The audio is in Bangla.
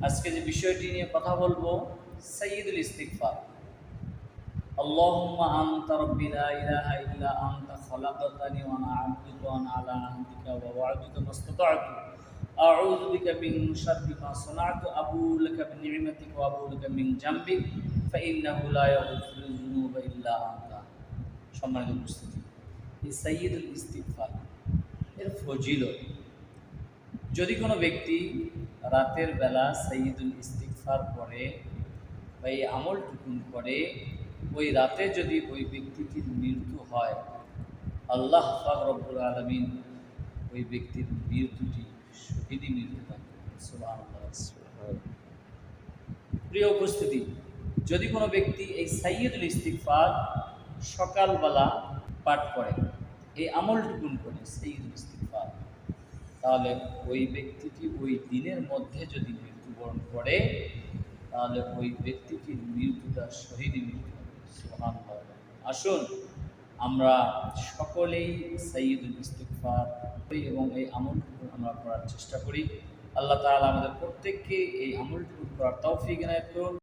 আজকে যে বিষয়টি নিয়ে কথা বলবো, সাইয়্যিদুল ইস্তিগফার। আল্লাহুম্মা আনতা রাব্বি লা ইলাহা ইল্লা আনতা খালাকতানি ওয়া আনা আবদুকা ওয়া আনা আলা আহদিকা ওয়া ওয়া'দিকা মাসতাতা'তু আউযু বিকা মিন শাররি মা সানা'তু আবুউ লাকা বিনি'মাতিকা ওয়া আবুউ লাকা মিন জামবি ফাইন্নাহু লা ইয়াগফিরুয যুনুবা ইল্লা আনতা। সম্মানিত উপস্থিতি, এই সাইয়্যিদুল ইস্তিগফার এর ফজিলত, যদি কোনো ব্যক্তি রাতের বেলা সাইয়্যিদুল ইস্তিগফার করে বা এই আমলটুকুন করে, ওই রাতে যদি ওই ব্যক্তিটির মৃত্যু হয়, আল্লাহ পাক রব্বুল আলামিন ওই ব্যক্তির মৃত্যুটি শহীদি মৃত্যু দান করেন। সুবহানাল্লাহ। প্রিয় উপস্থিতি, যদি কোনো ব্যক্তি এই সাইয়্যিদুল ইস্তিগফার সকালবেলা পাঠ করে, এই আমলটুকুন করে সাইয়্যিদুল ইস্তিগফার, তাহলে ওই ব্যক্তিটি ওই দিনের মধ্যে যদি মৃত্যুবরণ করে, তাহলে ওই ব্যক্তিটির মৃত্যুটা শহীদি মৃত্যু হবে। সুবহানাল্লাহ। আসুন আমরা সকলেই সাইয়্যিদুল ইস্তিগফার এবং এই আমলটুকু আমরা করার চেষ্টা করি। আল্লাহ তাআলা আমাদের প্রত্যেককে এই আমলটুকু করার তৌফিক এনায়েত করুন।